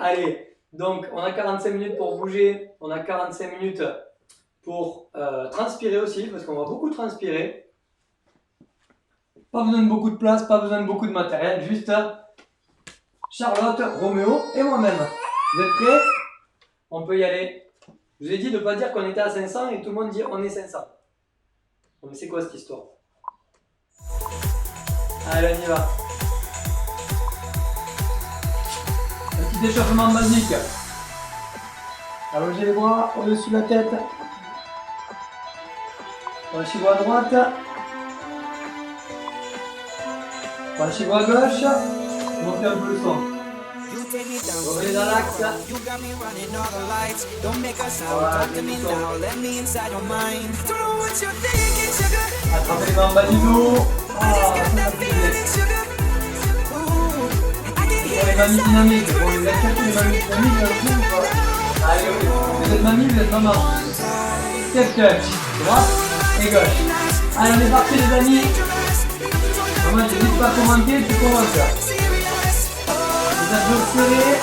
Allez, donc on a 45 minutes pour bouger, on a 45 minutes pour transpirer aussi, parce qu'on va beaucoup transpirer. Pas besoin de beaucoup de place, pas besoin de beaucoup de matériel, juste Charlotte, Roméo et moi-même. Vous êtes prêts? On peut y aller. Je vous ai dit de ne pas dire qu'on était à 500 et tout le monde dit on est 500. Mais c'est quoi cette histoire? Allez, on y va. Un petit échauffement basique. Allongez les bras au-dessus de la tête. Penchez-vous à droite. Penchez-vous à gauche. Montez un peu le son. Revenez dans l'axe. Voilà, attrapez les mains en bas du dos. Les mamies dynamiques. Bon, les acceptez les mamies dynamiques. Allez, vous êtes mamie, vous êtes maman. Step touch. Droite et gauche. Allez, on est parti les amis. Moi, je n'hésite pas à commenter, tu commences. Les abdos serrés,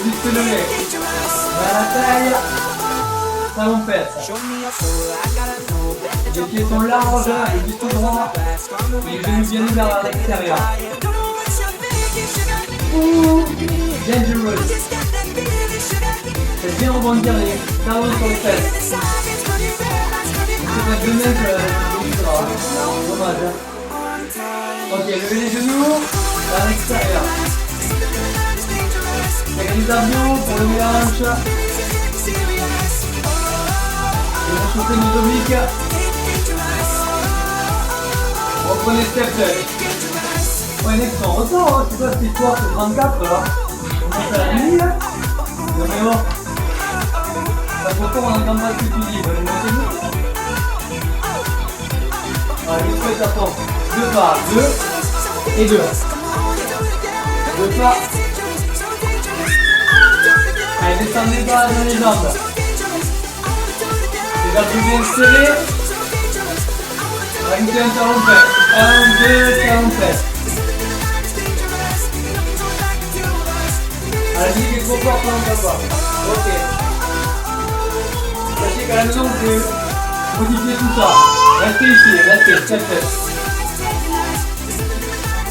juste le lait. Vers la taille, talon fesse. Les pieds sont larges, le buste droit, et les genoux bien ouverts vers l'extérieur. Dangerous. Faites bien rebondir les talons sur les fesses. C'est pas de même que dommage. Ok, levez les genoux vers l'extérieur. Avec les abdos pour lever la hanche. Et réchauffer nos obliques. Reprenez step touch. Ouais, next on ressort, c'est quoi cette histoire, c'est 34 là. On passe à la nuit là. Non mais bon. Ça pourtant on n'entend pas ce que tu dis, allez, je fais à fond. 2 pas, 2 et 2. 2 pas. Allez, descendez pas dans les jambes. Les abdos bien serrés. Rajoutez un talon fesse. 1, 2, talon fesse. Allez, il est trop fort quand on va pas. Ok. Sachez qu'à la maison, vous pouvez modifier tout ça. Restez ici, restez, step touch.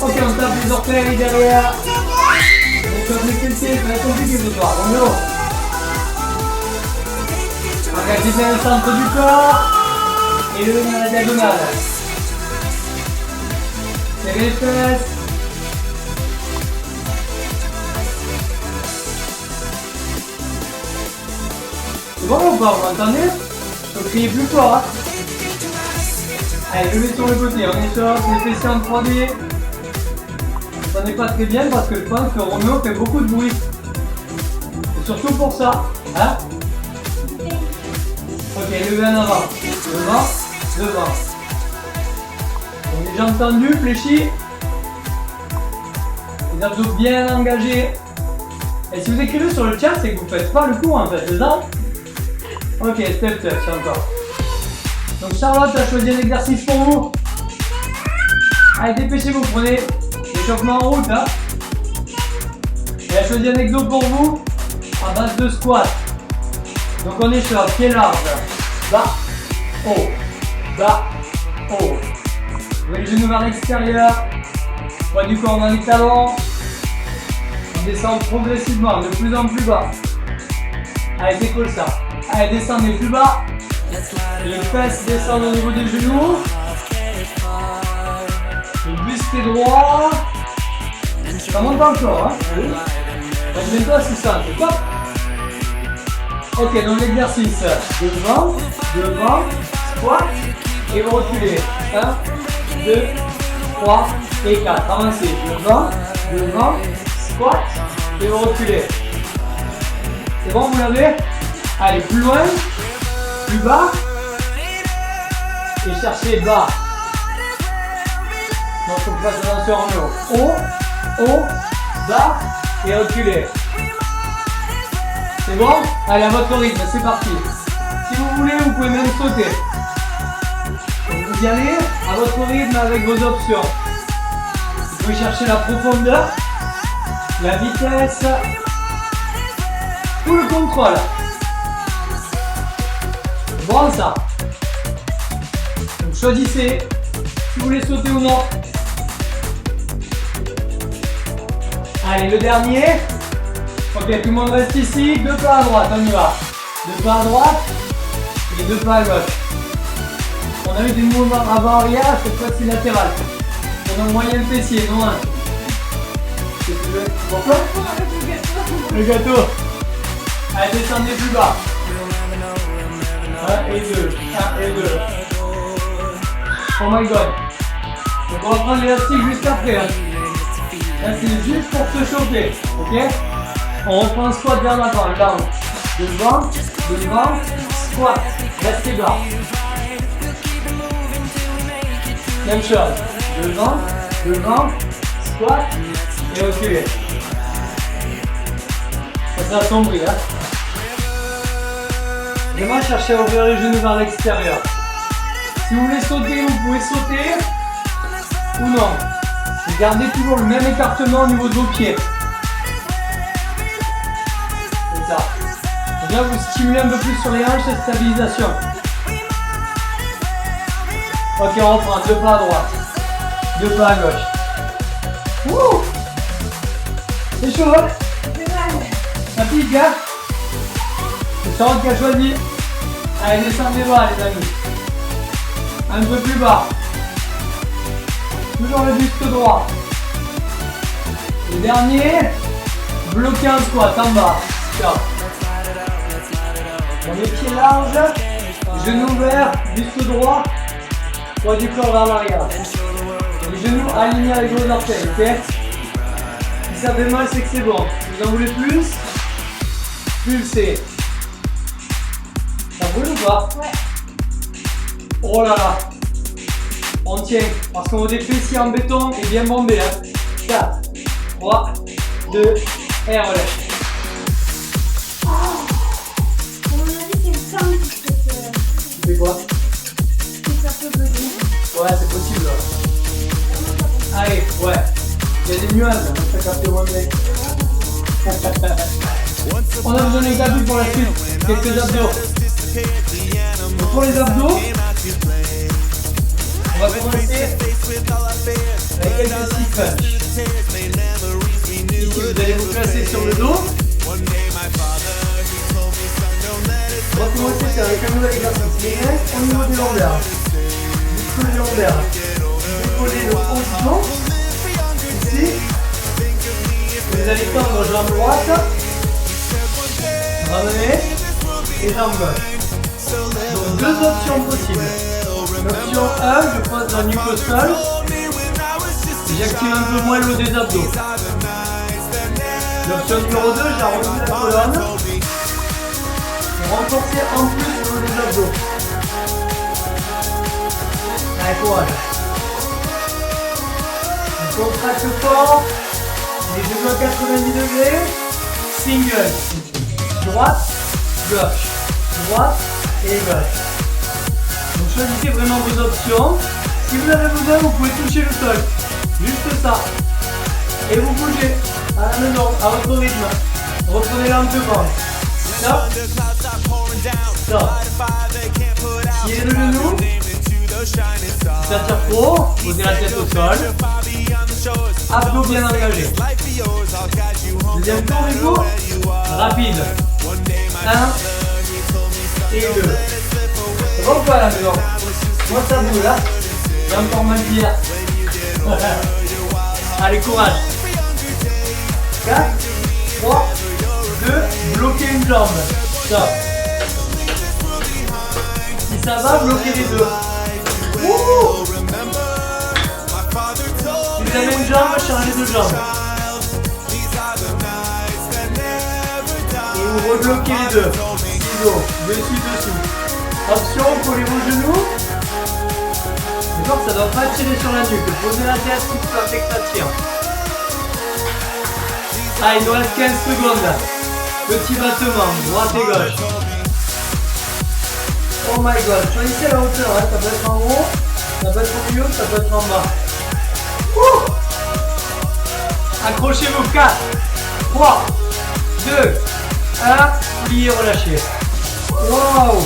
Ok, on tape les orteils derrière. On tape les fessiers, ça va être compliqué ce soir. On est haut. Engagez bien le centre du corps. Et levez dans la diagonale. Serrez les fesses. C'est bon ou pas? Vous m'entendez? Il faut crier plus fort. Hein. Allez, levez sur le côté. On échauffe les fessiers en 3D. Ça n'est pas très bien parce que je pense que Roméo fait beaucoup de bruit. C'est surtout pour ça. Hein? Ok, levez en avant. Devant, devant. Donc les jambes tendues, fléchies. Les abdos bien engagés. Et si vous écrivez sur le chat, c'est que vous ne faites pas le cours en fait, c'est ça? Ok, step touch encore. Donc Charlotte a choisi un exercice pour vous. Allez, dépêchez-vous, prenez l'échauffement en route. Hein. Elle a choisi un exo pour vous à base de squat. Donc on est sur pied large. Bas, haut, bas, haut. Les genoux vers l'extérieur. Poids du corps dans les talons. On descend progressivement, de plus en plus bas. Allez, décolle ça. Allez, descendez plus bas. Les fesses descendent au niveau des genoux. Le buste est droit. Ça monte encore, hein? Bientôt à 600, c'est top. Ok, donc l'exercice. Devant, devant, squat. Et vous reculez. 1, 2, 3 et 4. Avancez. Devant, devant, squat. Et vous reculez. C'est bon, vous l'avez? Allez, plus loin. Plus bas. Et cherchez bas. Donc il faut que fasse attention en haut. Haut, haut, bas et reculez. C'est bon? Allez, à votre rythme, c'est parti. Si vous voulez, vous pouvez même sauter. Donc vous y allez à votre rythme avec vos options. Vous pouvez chercher la profondeur, la vitesse Tout le contrôle. Bon ça. Donc choisissez si vous voulez sauter ou non. Allez, le dernier. Ok, tout le monde reste ici. 2 pas à droite, on y va. 2 pas à droite et 2 pas à gauche. On a eu des mouvements avant-arrière, cette fois-ci latéral. On a moyen le fessier, non un. Pourquoi? Le gâteau. Allez, descendez plus bas. 1 et 2. 1 et 2. Oh my god. Donc on va prendre l'élastique juste après. Hein. Là c'est juste pour se chauffer. Ok? On reprend un squat vers l'avant. Down. Devant. Squat. Restez bas. Même chose. Devant. Squat. Et reculer. Ça sera assombri. Hein? Vraiment cherchez à ouvrir les genoux vers l'extérieur. Si vous voulez sauter, vous pouvez sauter ou non. Gardez toujours le même écartement au niveau de vos pieds. C'est ça. Donc là, vous stimulez un peu plus sur les hanches, cette stabilisation. Ok, on reprend 2 pas à droite, 2 pas à gauche. Wouh! C'est chaud, hein? Ça pique, hein? C'est Charlotte qui a choisi. Allez, descendez bas, les amis. Un peu plus bas. Toujours le buste droit. Le dernier, bloquez un squat en bas. Stop. On est pieds larges, genoux ouverts, buste droit, poids du corps vers l'arrière. Les genoux alignés avec vos orteils, ok? Si ça fait mal, c'est que c'est bon. Si vous en voulez plus, pulsez. Ça brûle ou pas? Ouais. Oh là là. On tient, parce qu'on veut des fessiers en béton et bien bombés. Hein. 4, 3, 2, et on relève. Oh, on m'a dit c'est le temps qui fait que... Tu fais quoi? Que ça peut bugger. Ouais, c'est possible. Allez, ouais. Il y a des nuages, ça capte moins bien. On a besoin d'un abdos pour la suite. Quelques abdos. Donc pour les abdos, on va commencer avec quelques six punch. Ici, vous allez vous placer sur le dos. On va commencer avec un nouvel exercice. Les mains au niveau des lombaires. Muscles des lombaires. Décollez le haut du dos. Ici. Vous allez tendre jambe droite. Ramenez. Et jambe gauche. Donc deux options possibles. L'option 1, je pose la nuque au sol. J'active un peu moins le haut des abdos. L'option numéro 2, j'arrondis la colonne. Pour renforcer en plus le haut des abdos. Allez, courage. On contracte fort. Les genoux à 90 degrés. Single. Droite, gauche. Droite et gauche. Donc choisissez vraiment vos options. Si vous avez besoin, vous pouvez toucher le sol. Juste ça. Et vous bougez à la maison, à votre rythme. Reprenez lentement. Stop. Stop. Tirez le genou. Ça tire trop. Posez la tête au sol. Abdos bien engagés. Deuxième tour du coup. Rapide. 1 et 2. C'est bon ou pas à la maison? Moi ça boule là. J'ai encore mal d'hier. Allez, courage. 4, 3, 2, bloquez une jambe. Stop. Si ça va, bloquez les deux. Wouhou! Si vous avez une jambe, changez de jambe. Et vous rebloquez les deux. Ciseaux, dessus, dessous. Option, collez vos genoux. D'accord, ça ne doit pas tirer sur la nuque. Posez la tête pour que ça tire. Ah, il nous reste 15 secondes. Petit battement, droite et gauche. Oh my god, choisissez la hauteur. Hein. Ça peut être en haut, ça peut être au milieu, ça peut être en bas. Ouh. Accrochez-vous. 4, 3, 2, plié, relâché. Waouh!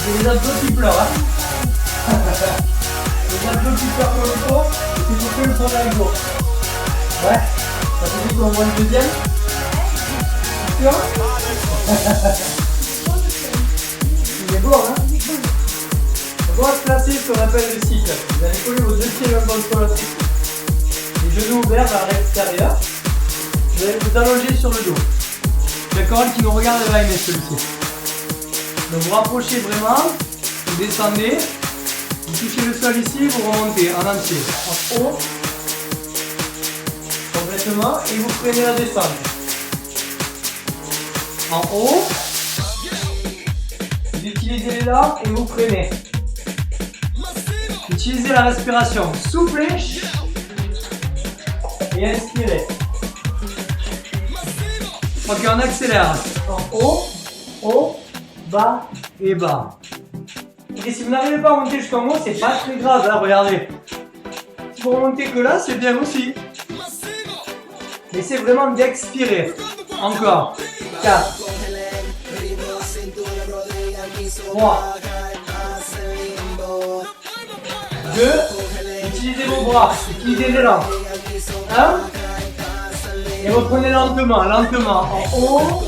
J'ai les abdos qui pleurent. Hein. Les abdos qui pleurent comme il faut. Et puis je fais le premier avec gauche. Ouais. Ça fait vite qu'on voit le deuxième. C'est sûr? Il est beau, hein? On va se placer ce qu'on appelle le cycle. Vous allez coller vos deux pieds l'un contre l'autre. Les genoux ouverts vers l'extérieur. Vous allez vous allonger sur le dos. D'accord, qui nous regarde va aimer celui-ci. Donc vous rapprochez vraiment, vous descendez, vous touchez le sol ici, vous remontez en entier, en haut, complètement, et vous freinez la descente. En haut, vous utilisez les larmes et vous freinez. Utilisez la respiration, soufflez et inspirez. Ok, on accélère. En haut, bas et bas. Et si vous n'arrivez pas à monter jusqu'en haut, c'est pas très grave, là, regardez. Si vous remontez que là, c'est bien aussi. Essayez vraiment d'expirer. Encore. 4. 3. 2. Utilisez vos bras, utilisez les langues. 1. Et reprenez lentement, lentement, en haut.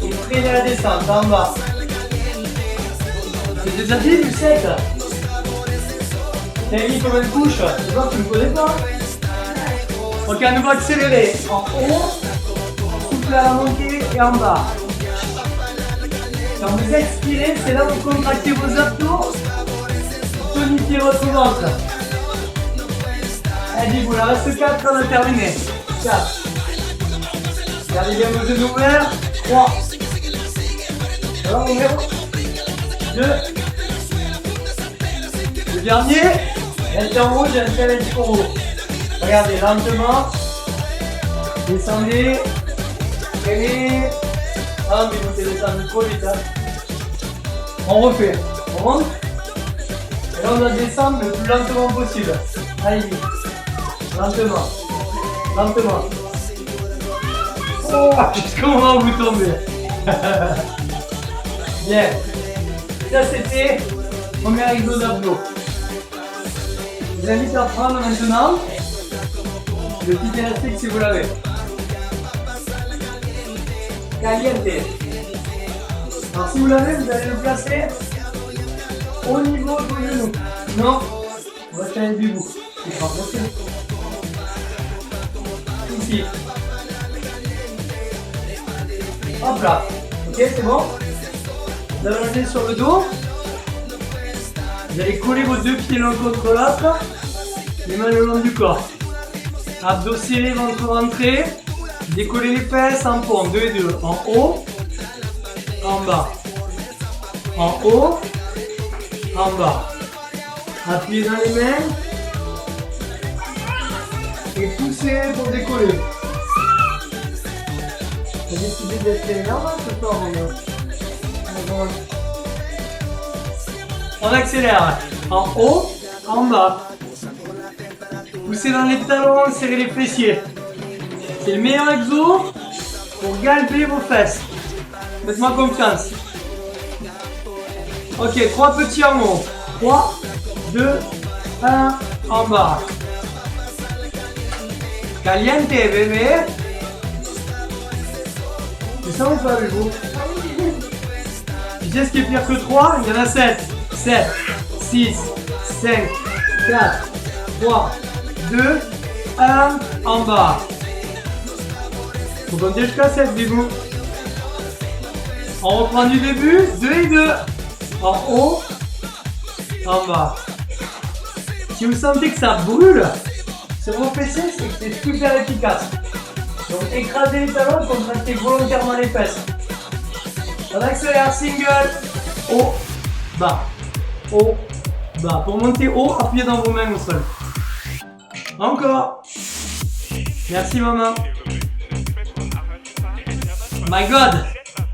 Et freinez la descente, en bas. C'est déjà dit du 7. T'as mis comme une couche, tu vois que tu ne connais pas. Ok, à nouveau accélérer. En haut, soufflez à la montée et en bas. Quand vous expirez, c'est là où vous contractez vos abdos. Tonifiez votre ventre. Allez, vous, il en reste 4, on a terminé. 4. Gardez bien vos genoux ouverts. 3. Alors, on est 2. Le dernier. Restez en haut, j'ai un challenge pour vous. Regardez, lentement. Descendez. Freinez. Ah, mais vous allez descendre trop vite. Hein. On refait. On monte. Et là, on doit descendre le plus lentement possible. Allez, vite. Lentement. Lentement. Oh, jusqu'au moment où vous tombez. Bien. Ça, c'était le premier exo d'abdos. Je vous invite à prendre maintenant le petit élastique si vous l'avez. Caliente. Alors, si vous l'avez, vous allez le placer au niveau du genou. Non, on va faire du bout. C'est pas possible. Ici. Hop là. Ok, c'est bon. Vous allez allongez sur le dos. Vous allez coller vos deux pieds l'un contre l'autre. Les mains le long du corps. Abdos serrés, ventre rentré. Décollez les fesses en pont. 2 et 2. En haut. En bas. En haut. En bas. Appuyez dans les mains. Et poussez pour décoller. J'ai décidé d'être énorme ce soir, on accélère. En haut, en bas. Poussez dans les talons, serrez les fessiers. C'est le meilleur exo pour galber vos fesses. Faites-moi confiance. Ok, 3 petits en haut. 3, 2, 1, en bas. Caliente, bébé. C'est ça ou pas, vous? Tu sais ce qui est pire que 3? Il y en a 7. 7, 6, 5, 4, 3, 2, 1, en bas. Faut compter jusqu'à 7, dis-vous. On reprend du début. 2 et 2. En haut, en bas. Si vous sentez que ça brûle sur vos fessiers, c'est que c'est super efficace. Donc écrasez les talons, contractez volontairement les fesses. On accélère, single, haut, bas, haut, bas. Pour monter haut, appuyez dans vos mains au sol. Encore. Merci maman. My God.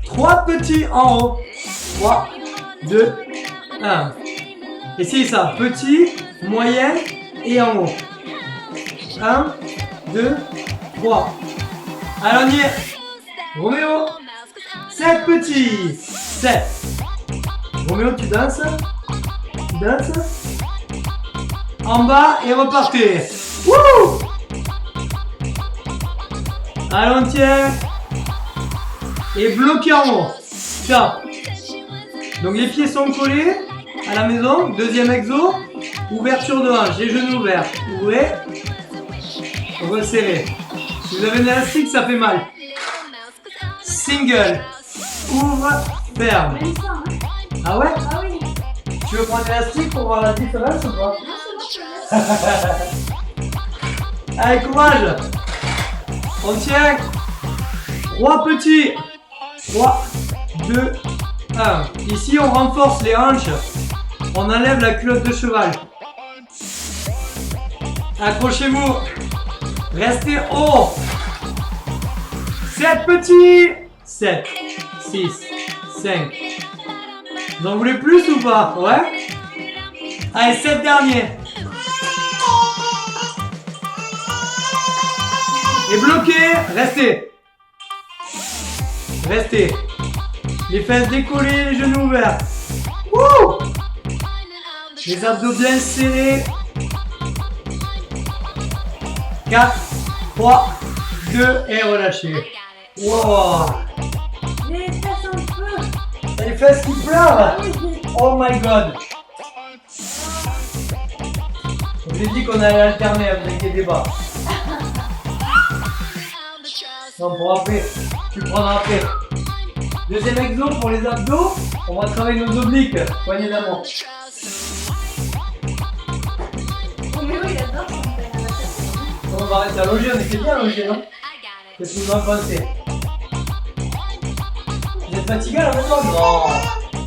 3 petits en haut. 3, 2, 1. Essayez ça. Petit, moyen et en haut. 1, 2, 3. Allez, on y est. Roméo. 7 petits. 7. Roméo, tu danses? Tu danses? En bas et repartez. Wouh! Allez, on tient. Et bloqué en haut. Tiens. Donc les pieds sont collés à la maison. Deuxième exo. Ouverture de hanche. Les genoux ouverts. Ouvrez. Resserrez. Si vous avez un élastique, ça fait mal. Single. Ouvre. Ferme. Même ça, hein. Ah ouais? Ah oui. Tu veux prendre l'élastique pour voir la différence ou pas? Non, c'est bon, je Allez, courage. On tient. 3 petits. 3, 2, 1. Ici, on renforce les hanches. On enlève la culotte de cheval. Accrochez-vous. Restez haut. 7 petits. 7, 6, 5. Vous en voulez plus ou pas? Ouais? Allez, 7 derniers. Et bloquez. Restez. Restez. Les fesses décollées, les genoux ouverts. Wouh! Les abdos bien serrés. 4, 3, 2 et relâchez. Wow! Les fesses un peu. Les fesses qui pleurent. Ah oui. Oh my god. Je vous ai dit qu'on allait alterner, vous inquiétez pas. Non, pour après. Tu le prendras après. Deuxième exo pour les abdos. On va travailler nos obliques. Poignée d'amour. Roméo, il adore son père. On va arrêter à loger, on était bien logé, non? Qu'est-ce que vous en pensez? Vous êtes fatigué à la maison? Non,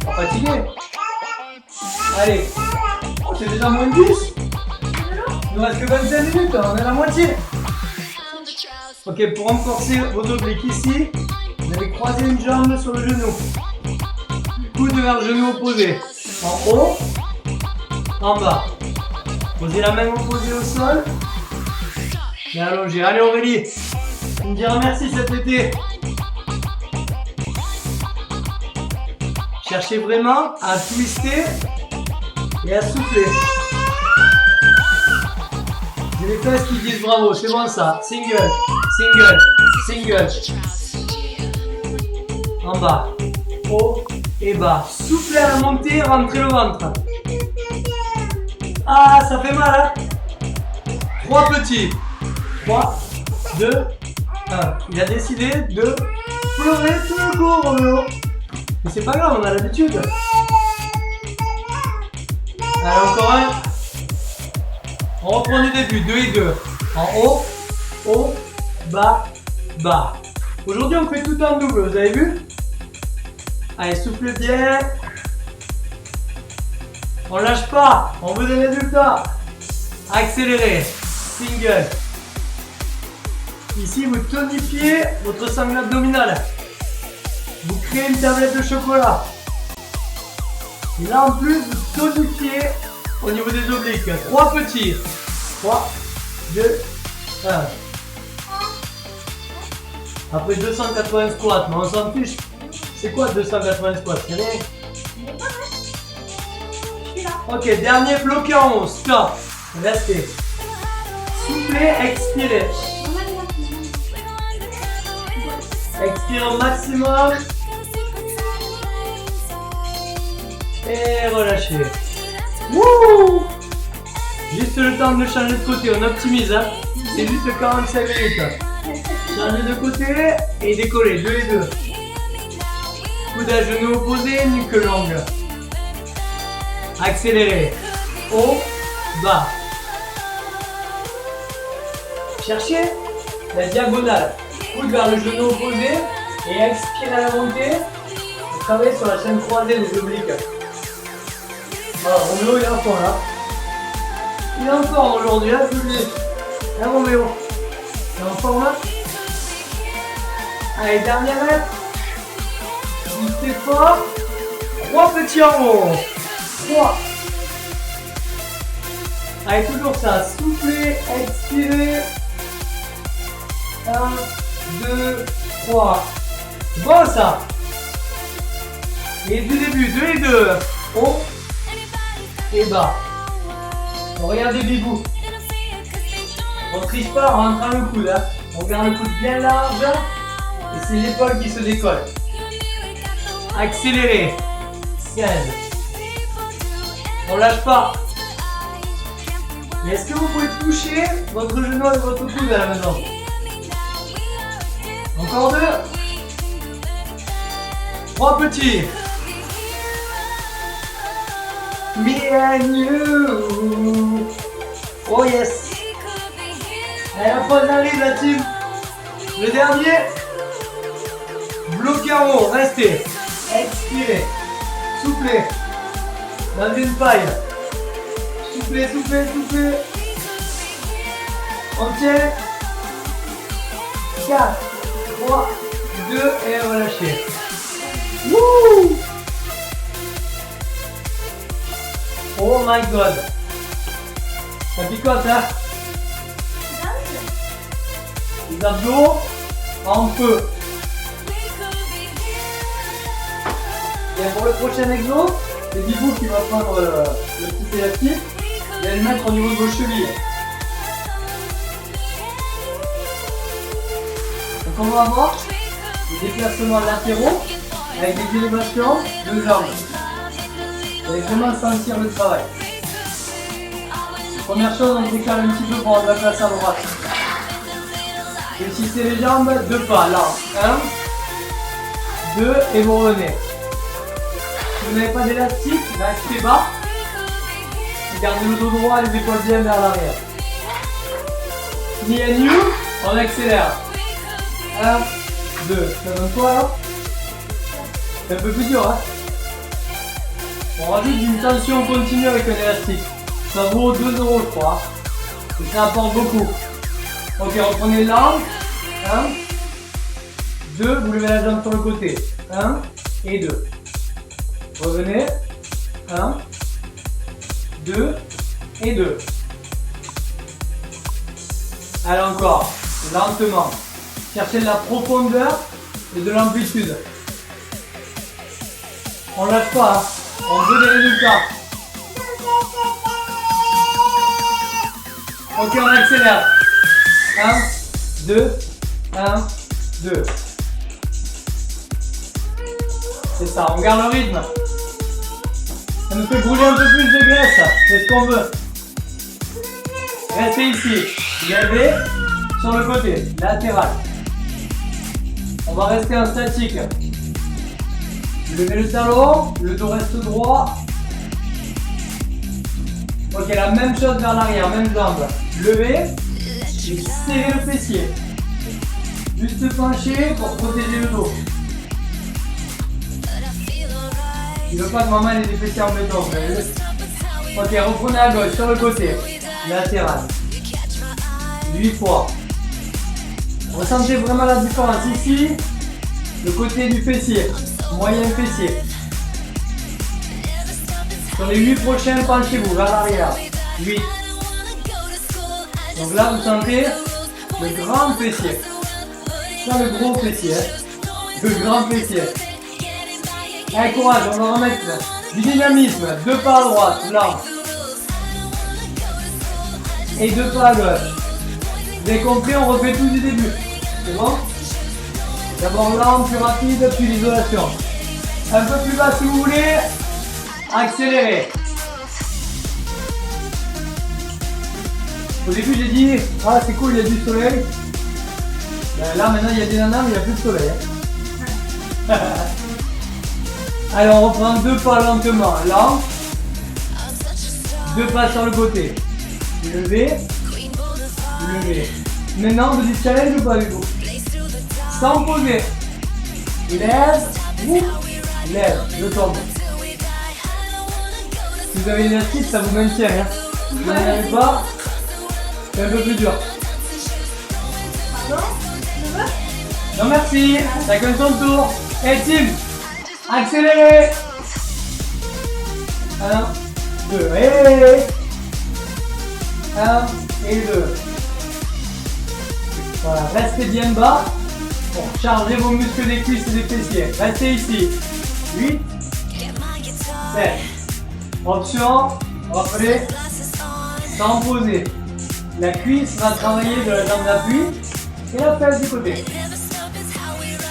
pas fatigué. Allez. Oh, c'est déjà moins de 10. Il nous reste que 25 minutes, on est à la moitié. Ok, pour renforcer vos obliques ici, vous allez croiser une jambe sur le genou. Coude vers le genou opposé. En haut, en bas. Posez la main opposée au sol. Et allongez. Allez Aurélie, tu me diras merci cet été. Cherchez vraiment à twister et à souffler. J'ai les fesses qui disent bravo, c'est bon ça. Single, single, single. En bas, haut et bas. Soufflez à la montée, rentrez le ventre. Ah, ça fait mal, hein? 3 petits. 3, 2, 1. Il a décidé de pleurer tout le cours, Roméo. Mais c'est pas grave, on a l'habitude. Allez, encore un. On reprend du début, 2 et 2. En haut, bas, bas. Aujourd'hui, on fait tout en double, vous avez vu? Allez, soufflez bien. On lâche pas, on veut des résultats. Accélérez, single. Ici, vous tonifiez votre sangle abdominale. Vous créez une tablette de chocolat. Et là, en plus, vous tonifiez au niveau des obliques. 3 petits. 3, 2, 1. Après 280 squats, mais on s'en fiche. C'est quoi 280 squats? C'est rien. Ok, dernier bloqué en haut. Stop. Restez. Soufflez, expirez. Expirez au maximum. Et relâchez. Wouh! Juste le temps de changer de côté, on optimise. Hein. C'est juste 45 minutes. Changer de côté et décoller, 2 et 2. Coude à genou opposé, nuque longue. Accélérez. Haut, bas. Cherchez la diagonale. Coude vers le genou opposé et expirez à la montée. Vous travaillez sur la chaîne croisée des obliques. Voilà, Roméo il est en forme là. Il est en forme aujourd'hui, hein, je vous le dis. Hein, Roméo? Il est en forme là? Allez, dernière mètre. Poussez fort. 3 petits en haut. 3. Allez, toujours ça. Soufflez, expirez. 1, 2, 3. Bon ça. Et du début, 2 et 2. Haut et bas. Regardez Bibou. On triche pas en rentrant le coude. Hein. On garde le coude bien large. Et c'est l'épaule qui se décolle. Accélérez. 15. On lâche pas. Mais est-ce que vous pouvez toucher votre genou et votre coude à la maison? Encore 2. 3 petits. Me and you. Oh yes. Allez, la pause arrive la team. Le dernier. Bloquez en haut, restez. Expirez. Soufflez. Dans une paille. Soufflez, soufflez, soufflez. On tient. 4, 3, 2 et relâchez. Wouh! Oh my god. Ça picote hein? Les abdos en feu. Et pour le prochain exo, c'est Bibou qui va prendre le petit élastique et le mettre au niveau de vos chevilles. Donc on va avoir des déplacements latéraux avec des élévations de jambes. Vous allez vraiment sentir le travail. Première chose, on décale un petit peu pour avoir de la place à droite. Réussissez les jambes, 2 pas, là. 1, 2 et vous revenez. Si vous n'avez pas d'élastique, restez bas. Gardez le dos droit et les épaules bien vers l'arrière. Me and you, on accélère. 1, 2. Ça donne quoi là? C'est un peu plus dur hein. On rajoute une tension continue avec un élastique. Ça vaut 2 € je crois. Et ça apporte beaucoup. Ok, reprenez l'arme. 1, 2, vous levez la jambe sur le côté. 1 et 2. Revenez. 1, 2 et 2. Allez encore, lentement. Cherchez de la profondeur et de l'amplitude. On lâche pas, hein. On veut des résultats. Ok, on accélère. 1, 2, 1, 2. C'est ça, on garde le rythme. Ça nous fait brûler un peu plus de graisse, c'est ce qu'on veut. Restez ici, levez sur le côté, latéral. On va rester en statique. Levez le talon, le dos reste droit. Ok, la même chose vers l'arrière, même jambe. Levez et serrez le fessier. Juste pencher pour protéger le dos. Il ne veut pas que maman ait des fessiers en béton. Ok, reprenez à gauche, sur le côté. Latéral. 8 fois. Ressentez vraiment la différence ici. Le côté du fessier. Moyen fessier. Sur les 8 prochains, penchez-vous vers l'arrière. 8. Donc là, vous sentez le grand fessier. Ça, le gros fessier. Le grand fessier. Allez, courage, on va remettre du dynamisme. 2 pas à droite, là. Et 2 pas à gauche. Vous avez compris, on refait tout du début. C'est bon? D'abord l'arme plus rapide, puis l'isolation. Un peu plus bas si vous voulez. Accélérez. Au début j'ai dit, ah c'est cool, il y a du soleil. Ben, là maintenant il y a des nanas mais il n'y a plus de soleil. Hein. Allez, on reprend 2 pas lentement. Là. 2 pas sur le côté. Levez. Levez. Maintenant, vous dites challenge ou pas avec vous? Sans poser. Lève. Lève. Je tombe. Si vous avez l'élastique, ça vous maintient. Hein. Si vous n'en avez pas, c'est un peu plus dur. Non merci. Chacun son tour. Et team. Accélérez. 1, 2. Et 1 et 2. Voilà, restez bien bas. pour charger vos muscles des cuisses et des fessiers. Restez ici. 8, 7. Option, rappelez, sans poser. La cuisse va travailler de la jambe d'appui et la fesse du côté.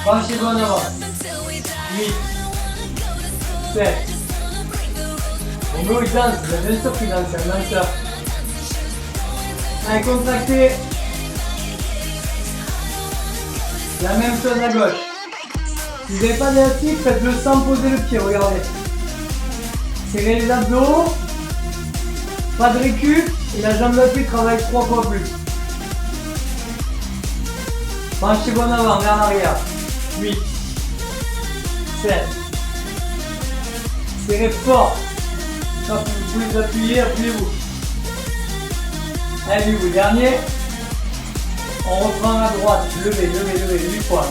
Penchez-vous en avant. 8, 7. Roméo il danse, bien sûr qu'il danse, c'est un danseur. Allez, contractez. La même chose à gauche. Si vous n'avez pas d'élastique, faites-le sans poser le pied, regardez. Serrez les abdos. Pas de récup et la jambe d'appui travaille 3 fois plus. Penchez-vous en avant, vers l'arrière. 8, 7. Serrez fort. Quand vous pouvez vous appuyer, appuyez-vous. Allez, vous, dernier. On reprend à droite. Levez, 8 fois.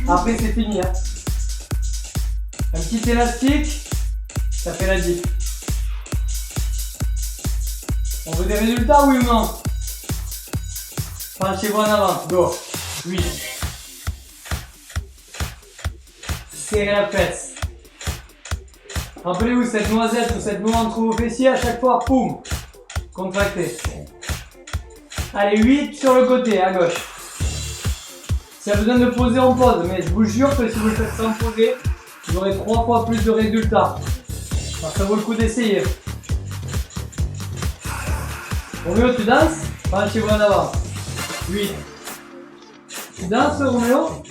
Après, c'est fini. Hein. Un petit élastique, ça fait la diff. On veut des résultats, oui ou non? Penchez-vous en avant. Go. 8. Serrez la fesse. Rappelez-vous cette noisette ou cette noix entre vos fessiers, à chaque fois, poum, contractez. Allez, 8 sur le côté, à gauche. Si y a besoin de poser, on pose, mais je vous jure que si vous le faites sans poser, vous aurez 3 fois plus de résultats. Alors ça vaut le coup d'essayer. Roméo, tu danses? Penchez-vous en avant. 8. Tu danses, Roméo?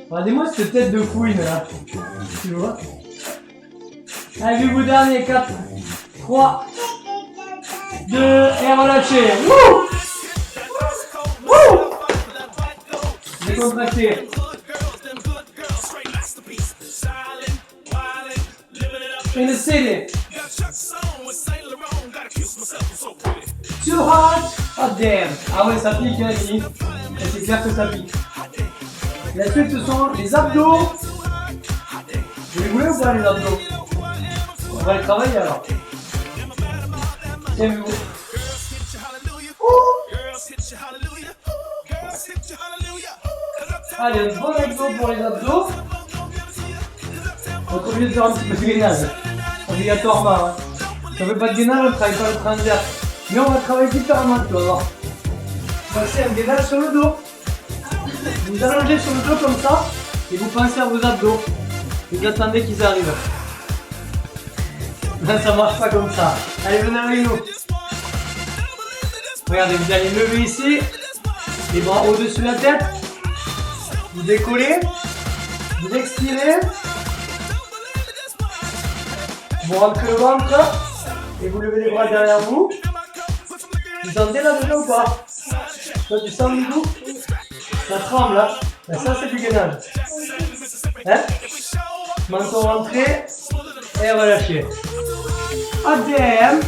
Regardez-moi cette tête de fouine là. Tu vois? Allez, vous dernier, 4, 3, 2, et relâchez. Wouh! Wouh! Décontractez. In the city. Too hot. Oh damn. Ah ouais, ça pique, hein, ici. Et c'est clair que ça pique. La suite, ce sont les abdos. Vous les voulez ou pas, les abdos? On va les travailler alors. Tiens-vous. Allez, un bon abdo pour les abdos. Donc, au lieu de faire un petit peu de gainage, obligatoirement. Hein. Si on ne fait pas de gainage, on ne travaille pas le transverse. Mais on va travailler différemment, tu vas voir. On va faire un gainage sur le dos. Vous allongez sur le dos comme ça et vous pensez à vos abdos. Vous attendez qu'ils arrivent. Là, ça marche pas comme ça. Allez, venez avec nous. Regardez, vous allez lever ici, les bras au-dessus de la tête. Vous décollez, vous expirez. Vous rentrez le ventre et vous levez les bras derrière vous. Vous sentez là déjà ou pas? Toi, tu sens du coup? Ça tremble, hein? Ben, ça, c'est du gainage. Hein? Menton rentré et relâché. ADM.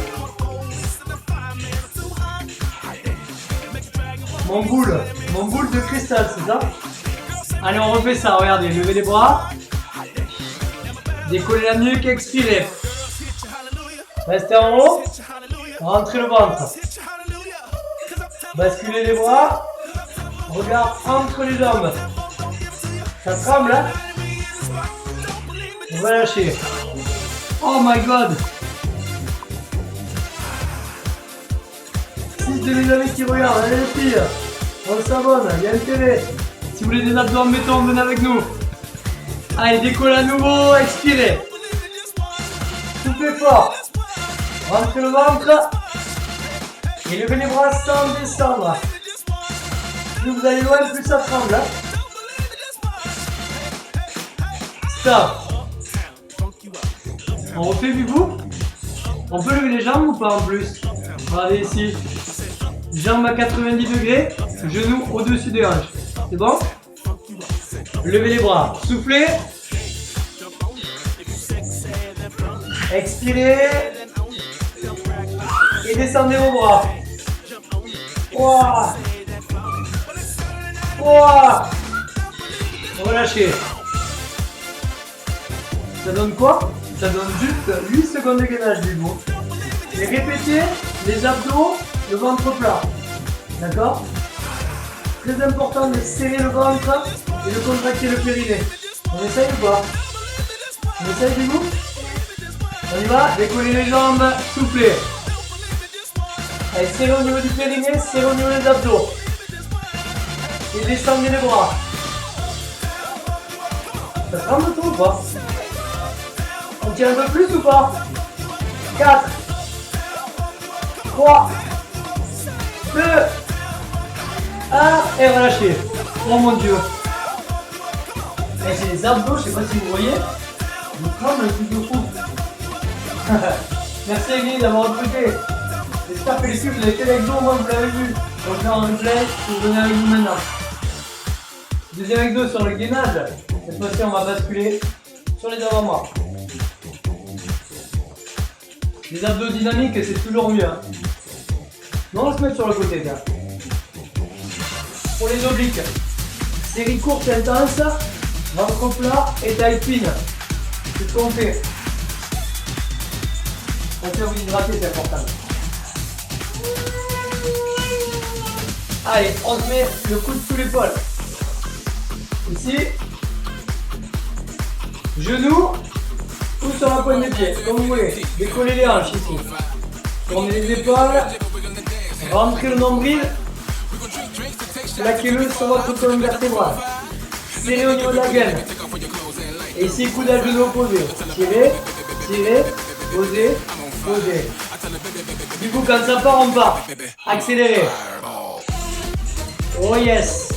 Mon boule de cristal, c'est ça? Allez, on refait ça, regardez, levez les bras. Décollez la nuque, expirez. Restez en haut. Rentrez le ventre. Basculez les bras. Regard entre les jambes. Ça tremble, hein? Relâchez. Oh my god! 6 de mes amis qui regardent, allez les filles! On s'abonne, il y a une télé. Si vous voulez des abdos en béton, venez avec nous. Allez, décollez à nouveau, expirez. Soufflez fort. Rentrez le ventre. Et levez les bras sans descendre. Plus vous allez loin, plus ça tremble. Hein. Stop. On refait du coup. On peut lever les jambes ou pas en plus? Regardez ici. Jambes à 90 degrés, genoux au-dessus des hanches. C'est bon? Levez les bras. Soufflez. Expirez. Et descendez vos bras. Ouah. Ouah. Relâchez. Ça donne quoi? Ça donne juste 8 secondes de gainage du coup. Et répétez les abdos, le ventre plat. D'accord? Très important de serrer le ventre et de contracter le périnée. On essaye ou pas? On essaye du coup? On y va, décoller les jambes, souffler. Allez, serrez au niveau du périnée, serrez au niveau des abdos. Et descendez les bras. Ça tremble tout ou pas? On tient un peu plus ou pas? 4, 3, 2, 1, et relâchez. Oh mon Dieu. Et c'est les abdos, je sais pas si vous voyez. Je me tremble un truc de fou. Merci Émilie d'avoir recruté. J'espère que les filles, vous avez fait l'exo, moi vous l'avez vu. Donc là en replay, je vais vous donner avec vous maintenant. Deuxième exo sur le gainage. Cette fois-ci, on va basculer sur les avant-bras. Les abdos dynamiques, c'est toujours mieux. Hein. Non, on va se mettre sur le côté. Tiens. Pour les obliques, série courte et intense, ventre plat et taille fine. C'est ce qu'on fait. Pensez à vous hydrater, c'est important. Allez, on se met le coude sous l'épaule. Ici, genoux ou sur la pointe des pieds, comme vous voulez. Décollez les hanches ici. Tournez les épaules. Rentrez le nombril. Plaquez-le sur votre colonne vertébrale. Serrez au niveau de la gaine. Et ici, coude à genou opposé. Tirez, tirez, posez, posez. Du coup, quand ça part, on part. Accélérez. Oh yes.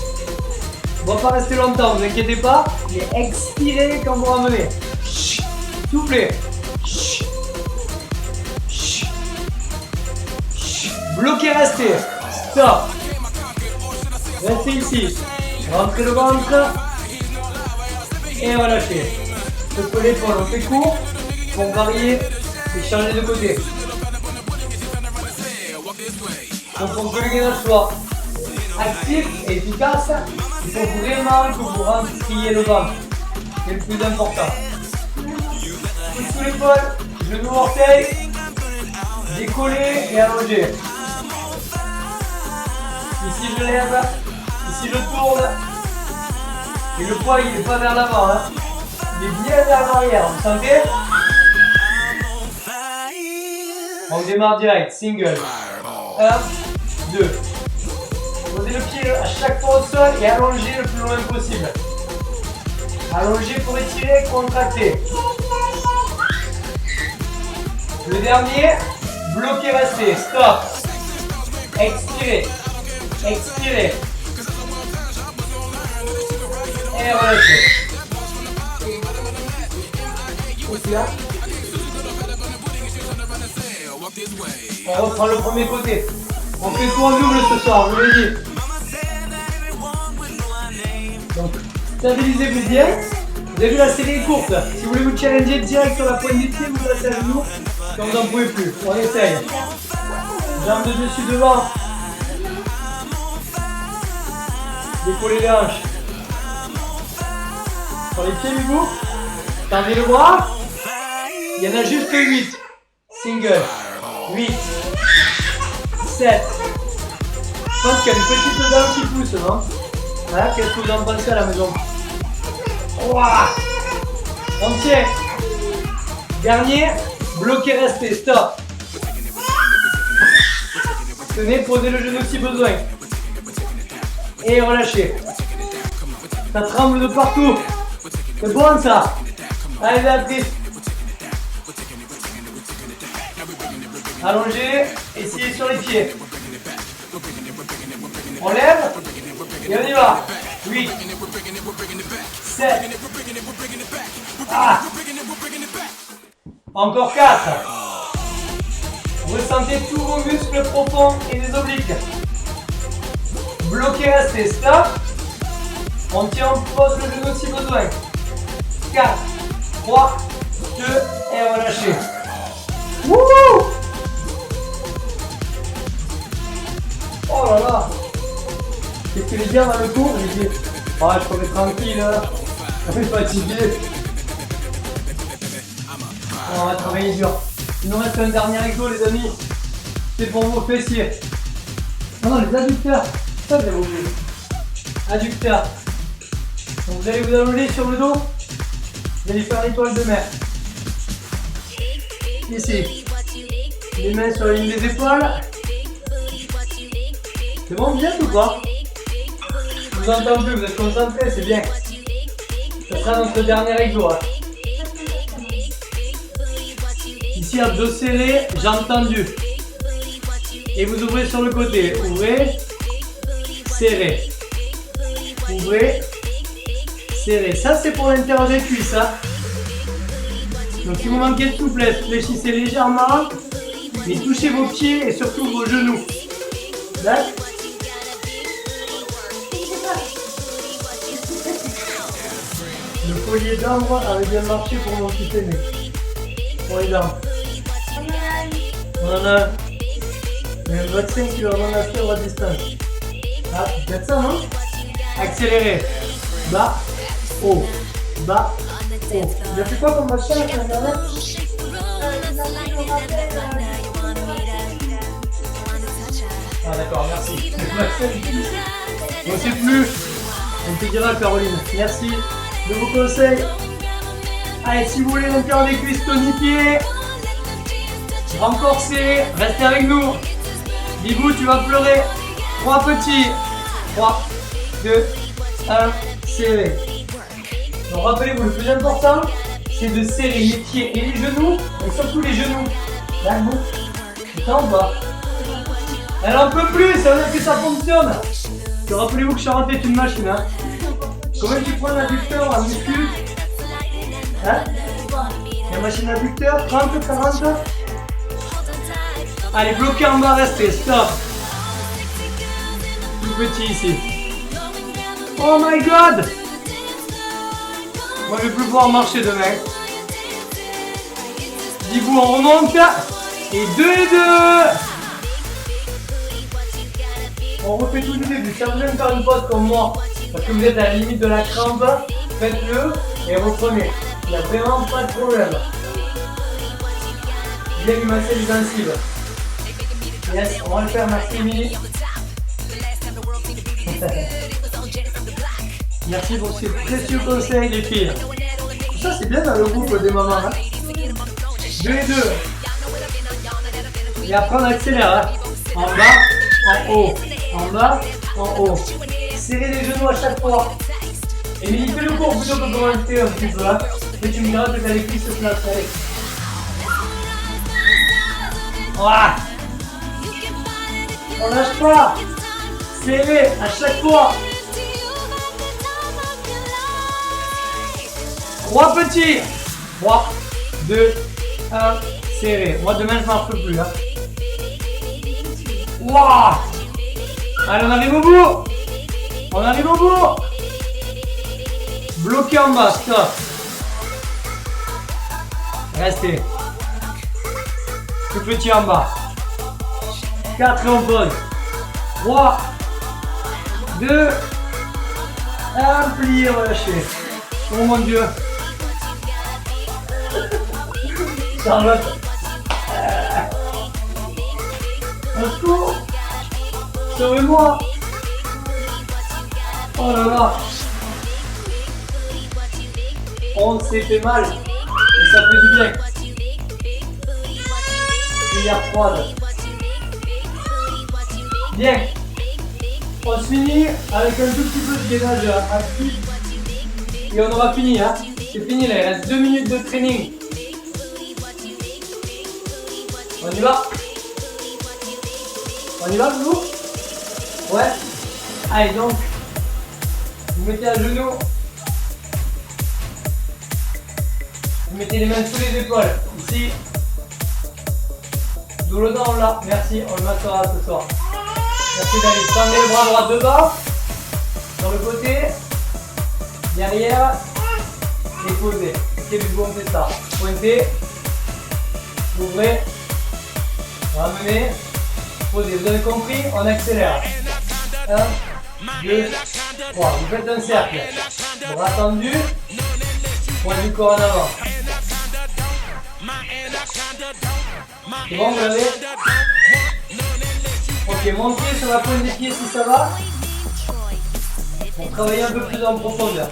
On va pas rester longtemps, vous inquiétez pas. Mais expirez quand vous ramenez. Soufflez. Bloquez, restez. Stop. Restez ici. Rentrez le ventre. Et relâchez. Secouez l'épaule, on fait court. Pour varier et changer de côté. Donc pour que le gainage soit actif et efficace, il faut vraiment que vous rentriez le ventre. C'est le plus important. Sous l'épaule, genou orteil, décoller et allonger. Ici je lève, ici je tourne. Et le poids il n'est pas vers l'avant, hein. Il est bien vers l'arrière, vous sentez? On démarre direct, single. 1, 2. Posez le pied à chaque fois au sol et allongez le plus loin possible. Allongez pour étirer, contracter. Le dernier, bloquez, restez, stop. Expirez, expirez. Et relâchez. Là. On reprend le premier côté. On fait tout en double ce soir, je vous l'ai dit. Donc, stabilisez-vous bien. Vous avez vu, la série est courte. Si vous voulez vous challenger direct sur la pointe des pieds, vous restez à genoux. Quand vous n'en pouvez plus. On essaye. Jambes de dessus devant. Décollez les hanches. Sur les pieds du bout. Tendez le bras. Il y en a juste 8. Single. 8. 7. Je pense qu'il y a une petite dame qui pousse, non? Voilà, qu'est-ce que vous en pensez à la maison? Ouah. On tient. Dernier. Bloquez, restez. Stop. Tenez, posez le genou si besoin. Et relâchez. Ça tremble de partout. C'est bon ça. Allez, Béatrice. Allongez, essayez sur les pieds. On lève et on y va. 8, 7, ah. Encore 4. Ressentez tous vos muscles profonds et les obliques. Bloquez, restez, stop. On tient, on pose le genou si besoin. 4, 3, 2 et relâchez. Wouhou! Oh là là! Qu'est-ce que les gars dans le cours? J'ai dit, oh, je peux être tranquille là. On est fatigué. Alors, on va travailler dur. Il nous reste un dernier exo, les amis. C'est pour vos fessiers. Non, les adducteurs. Ça, j'ai oublié. adducteur. Donc vous allez vous allonger sur le dos. Vous allez faire l'étoile de mer. Ici. Les mains sur la ligne des épaules. C'est bon, bien ou pas? Je vous entends plus, vous êtes concentrés, c'est bien. Ce sera notre dernier exo. Hein. Ici, abdos serrés, jambes tendues. Et vous ouvrez sur le côté. Ouvrez, serrez. Ouvrez, serrez. Ça, c'est pour l'intérieur des cuisses. Hein. Donc, si vous manquez de souplesse, fléchissez légèrement. Mais touchez vos pieds et surtout vos genoux. D'accord? Le collier d'ambre avait bien marché pour mon petit aîné. Pour les dames. On en a un. Il y a un vaccin qui leur donne la fièvre à distance. Ah, peut-être ça, non? Accélérez. Bas, haut. Bas, haut. Il a fait quoi comme vaccin avec Internet? Ah d'accord, merci. On ne sait plus. On te dira, Caroline. Merci de vos conseils. Allez, si vous voulez l'intérieur des cuisses tonifié, renforcé, restez avec nous. Bibou, tu vas pleurer. 3 petits. 3, 2, 1, serré. Donc rappelez-vous, le plus important, c'est de serrer les pieds et les genoux, et surtout les genoux. Là, vous, putain ou pas? Elle en peut plus, ça veut dire que ça fonctionne. Donc, rappelez-vous que Charlotte est une machine. Hein. Combien tu prends l'adducteur en muscu? Hein? La machine adducteur, 30, 40. Allez, bloqué en bas, restez, stop. Tout petit ici. Oh my god! Moi je vais plus pouvoir marcher demain. Dis-vous, on remonte. Et 2 et 2. On refait tout du début. Si vous voulez me faire une pause comme moi, parce que vous êtes à la limite de la crampe, faites-le et reprenez. Il n'y a vraiment pas de problème. Bien lui masser les gencives. Yes, on va le faire, merci Émilie. Merci pour ces précieux conseils les filles. Ça c'est bien dans le groupe des mamans. Hein. 2 et 2. Et après on accélère. Hein. En bas, en haut. En bas, en haut. Serrez les genoux à chaque fois. Émilie, fais le cours plutôt que de commenter un petit peu. Hein. Et tu me diras que t'as les cuisses placées. Voilà. On lâche pas. Serrez à chaque fois. 3 petits. 3, 2, 1, serré. Moi demain je marche plus. Hein. Wow. Allez, on arrive au bout. On arrive au bout. Bloqué en bas, stop. Restez. Tout petit en bas. 4 et on pose. 3, 2, 1, plié, relâché. Oh mon Dieu. Charlotte. Au secours. Sauvez-moi. Oh là là. On s'est fait mal. Et ça fait du bien. Cuillère froide. Bien. On se finit avec un tout petit peu de gainage actif. Et on aura fini. Hein. C'est fini là. Il reste 2 minutes de training. On y va? On y va, vous? Ouais. Allez, donc, vous mettez à genoux. Vous mettez les mains sous les épaules. Ici. Dos le dos là. Merci, on le massera ce soir. Merci David. Tendez le bras droit devant. Sur le côté. Derrière. Et posez. Ok, vous on fait ça. Pointez. Ouvrez. Ramenez, posez, vous avez compris, on accélère. 1, 2, 3, vous faites un cercle. Bras tendu, poing du corps en avant. C'est bon, vous l'avez? Ok, montez sur la pointe des pieds si ça va. Pour travailler un peu plus en profondeur.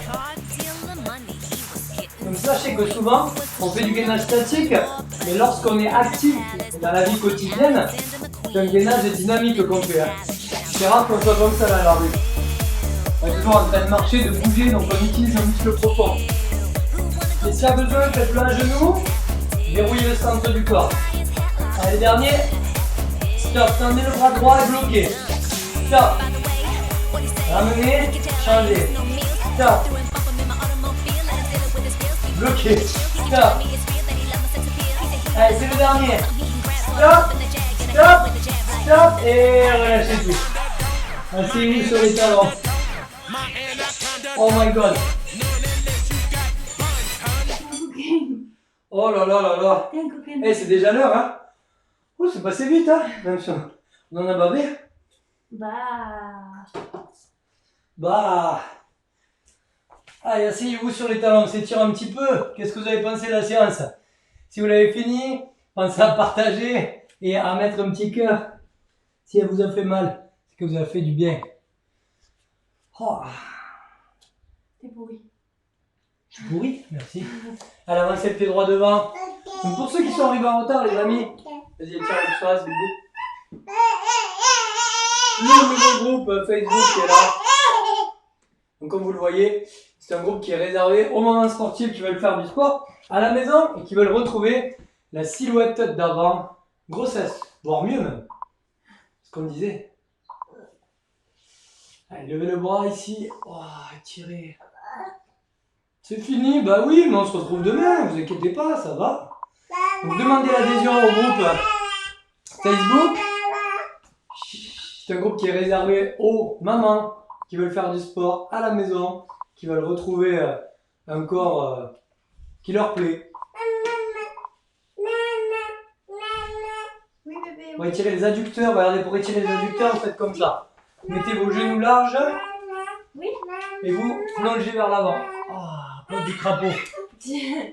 Donc sachez que souvent, on fait du gainage statique, mais lorsqu'on est actif dans la vie quotidienne, c'est un gainage dynamique qu'on fait. C'est rare qu'on soit comme ça dans la rue. On est toujours en train de marcher, de bouger, donc on utilise un muscle profond. Et s'il y a besoin, faites-le à genoux, verrouillez le centre du corps. Allez, dernier. Stop, tendez le bras droit et bloquez. Stop. Ramenez, changez. Stop. Bloquez. Stop. Allez, c'est le dernier. Stop. Stop. Stop. Et relâchez tout. Asseyez-vous sur les talons. Oh my god. Oh là là là là. Eh, c'est déjà l'heure, hein. Oh, c'est passé vite, hein. Même si on en a bavé. Bah. Allez, asseyez-vous sur les talons, on s'étire un petit peu. Qu'est-ce que vous avez pensé de la séance? Si vous l'avez fini, pensez à partager et à mettre un petit cœur. Si elle vous a fait mal, c'est que vous avez fait du bien. Oh. T'es pourri. Je suis pourri, merci. Allez, avancez le pied droit devant. Donc pour ceux qui sont arrivés en retard, les amis, vas-y, tiens, une chose, bébé. Le nouveau groupe Facebook qui est là. Donc comme vous le voyez, c'est un groupe qui est réservé aux mamans sportives qui veulent faire du sport à la maison et qui veulent retrouver la silhouette d'avant grossesse, voire mieux même. Ce qu'on disait. Allez, levez le bras ici. Oh, étirez. C'est fini, bah oui, mais on se retrouve demain, vous inquiétez pas, ça va. Donc demandez l'adhésion au groupe Facebook. C'est un groupe qui est réservé aux mamans qui veulent faire du sport à la maison, qui veulent retrouver un corps qui leur plaît. Oui, bébé. On va étirer les adducteurs, regardez, pour étirer les adducteurs, vous faites comme ça. Vous mettez vos genoux larges Oui. et vous plongez vers l'avant. Pas du crapaud. Tiens,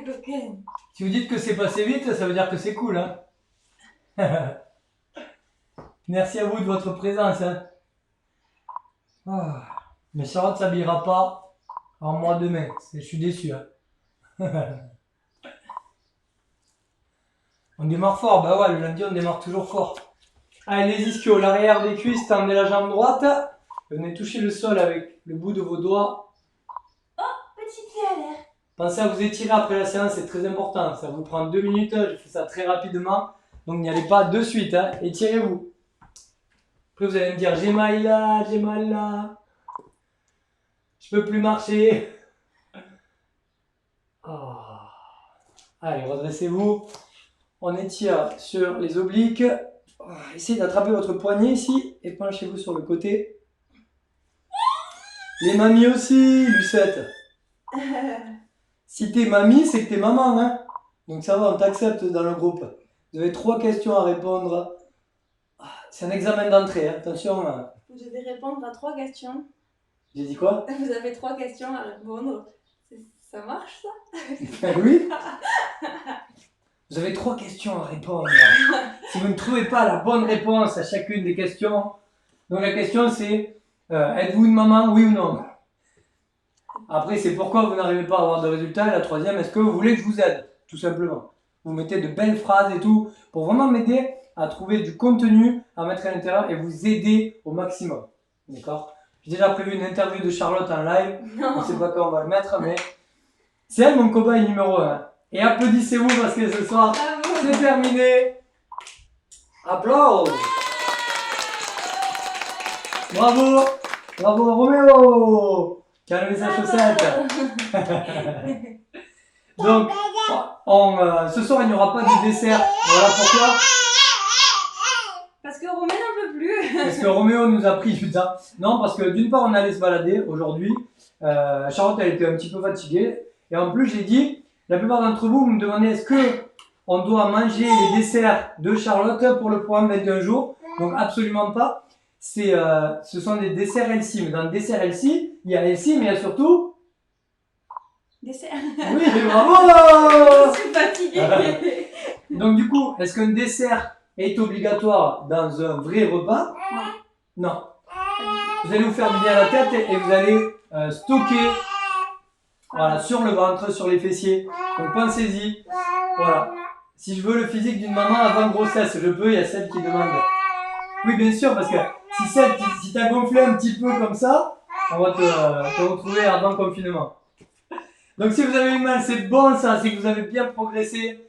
coquine. Si vous dites que c'est passé vite, ça veut dire que c'est cool, hein. Merci à vous de votre présence, hein. Mais Charlotte s'habillera pas en moi demain. Je suis déçu, hein. On démarre fort, bah ouais, le lundi on démarre toujours fort. Allez, les ischios, l'arrière des cuisses, tendez la jambe droite. Venez toucher le sol avec le bout de vos doigts. Petit pied à l'air. Pensez à vous étirer après la séance, c'est très important. Ça vous prend 2 minutes, je fais ça très rapidement. Donc n'y allez pas de suite, hein. Étirez-vous. Après vous allez me dire, j'ai mal là, j'ai mal là. Je peux plus marcher. Allez, redressez-vous. On étire sur les obliques. Essayez d'attraper votre poignet ici et penchez-vous sur le côté. Les mamies aussi, Lucette. Si t'es mamie, c'est que t'es maman, hein. Donc ça va, on t'accepte dans le groupe. Vous avez 3 questions à répondre. C'est un examen d'entrée, hein. Attention. Vous devez répondre à 3 questions. J'ai dit quoi? Vous avez 3 questions à répondre. Ça marche, ça? Oui. Vous avez 3 questions à répondre. Si vous ne trouvez pas la bonne réponse à chacune des questions, donc la question c'est êtes-vous une maman, oui ou non? Après, c'est pourquoi vous n'arrivez pas à avoir de résultats. Et la 3e, est-ce que vous voulez que je vous aide? Tout simplement. Vous mettez de belles phrases et tout pour vraiment m'aider à trouver du contenu à mettre à l'intérieur et vous aider au maximum. D'accord? J'ai déjà prévu une interview de Charlotte en live. Non. On ne sait pas quand on va le mettre, mais c'est elle mon cobaye numéro 1. Et applaudissez-vous parce que ce soir, c'est terminé. Applause. Bravo. Bravo Roméo. Qui a levé sa chaussette. Donc, ce soir, il n'y aura pas de dessert. Voilà pourquoi. Parce que Romain n'en peut plus. Parce que Roméo nous a pris du temps. Non, parce que d'une part, on allait se balader aujourd'hui. Charlotte, elle était un petit peu fatiguée. Et en plus, j'ai dit, la plupart d'entre vous, vous me demandez est-ce que on doit manger les desserts de Charlotte pour le programme 21 jours. Donc, absolument pas. Ce sont des desserts healthy. Mais dans le dessert healthy, il y a healthy, mais il y a surtout... Dessert. Oui, mais bravo. Je suis fatiguée. Donc du coup, est-ce qu'un dessert est obligatoire dans un vrai repas? Non. Vous allez vous faire du bien à la tête et vous allez stocker voilà, sur le ventre, sur les fessiers. Donc pensez-y. Voilà. Si je veux le physique d'une maman avant grossesse, je peux, il y a celle qui demande. Oui, bien sûr, parce que si tu as gonflé un petit peu comme ça, on va te retrouver avant confinement. Donc si vous avez eu mal, c'est bon ça, c'est que vous avez bien progressé.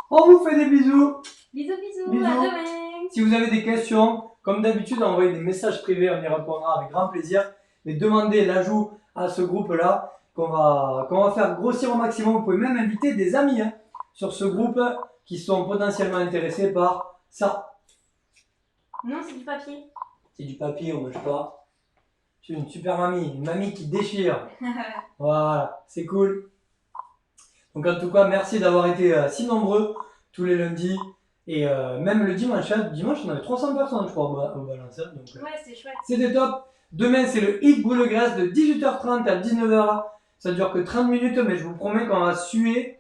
On vous fait des bisous. Bisous, bisous, Bisous. à demain. Si vous avez des questions, comme d'habitude, envoyez des messages privés, on y répondra avec grand plaisir. Mais demandez l'ajout à ce groupe-là qu'on va faire grossir au maximum. Vous pouvez même inviter des amis sur ce groupe qui sont potentiellement intéressés par ça. Non, c'est du papier. C'est du papier, on ne mange pas. Je suis une super mamie, une mamie qui déchire. Voilà, c'est cool. Donc en tout cas, merci d'avoir été si nombreux tous les lundis. Et même le dimanche, on avait 300 personnes je crois au balance. Donc, Ouais, c'est chouette. c'était top. Demain, c'est le Hit Brûle Graisse de 18h30 à 19h. Ça dure que 30 minutes, mais je vous promets qu'on va suer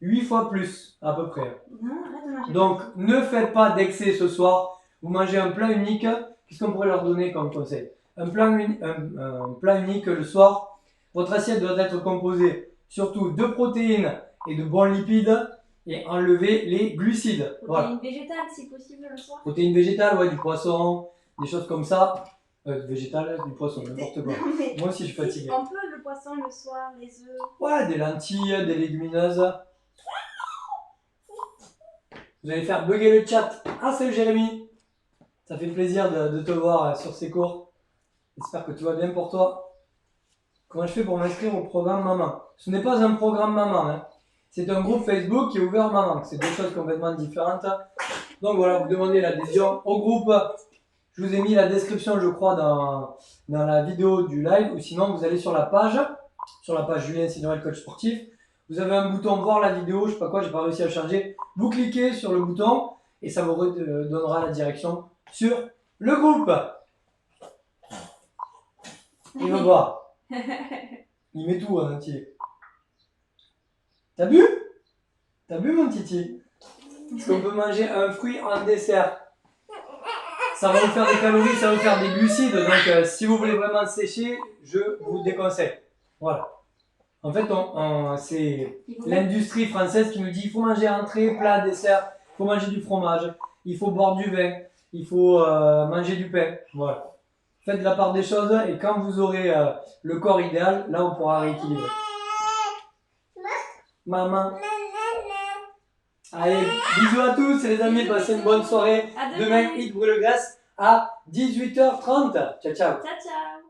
8 fois plus, à peu près. Non, arrête de manger. Donc, ne faites pas d'excès ce soir. Vous mangez un plat unique. Qu'est-ce qu'on pourrait leur donner comme conseil? Un plat unique le soir. Votre assiette doit être composée surtout de protéines et de bons lipides. Et enlever les glucides. Voilà. Protéines végétales si possible le soir. Protéines végétales, ouais, du poisson, des choses comme ça. Végétales, du poisson, n'importe quoi. Non, mais Moi aussi, je suis fatigué. on peut le poisson le soir, les œufs. Ouais, des lentilles, des légumineuses. Vous allez faire bugger le chat. Ah, salut Jérémy. Ça fait plaisir de te voir sur ces cours. J'espère que tout va bien pour toi. Comment je fais pour m'inscrire au programme Maman? Ce n'est pas un programme Maman, hein. C'est un groupe Facebook qui est ouvert aux mamans. C'est deux choses complètement différentes. Donc voilà, vous demandez l'adhésion au groupe. Je vous ai mis la description, je crois, dans la vidéo du live. Ou sinon, vous allez sur la page Julien Signorel, coach sportif. Vous avez un bouton voir la vidéo, je sais pas quoi, j'ai pas réussi à le changer. Vous cliquez sur le bouton et ça vous donnera la direction sur le groupe. Il va voir. Il met tout en entier. T'as bu? T'as bu mon titi? Est-ce qu'on peut manger un fruit en dessert? Ça va vous faire des calories, ça va vous faire des glucides. Donc si vous voulez vraiment sécher, je vous déconseille. Voilà. En fait, c'est l'industrie française qui nous dit il faut manger entrée, plat, dessert, il faut manger du fromage, il faut boire du vin, il faut manger du pain. Voilà. Faites la part des choses et quand vous aurez le corps idéal, là on pourra rééquilibrer. Maman. Allez, bisous à tous les amis, passez une bonne soirée. À demain. Demain, Hit Brûle Graisse à 18h30. Ciao, ciao. Ciao, ciao.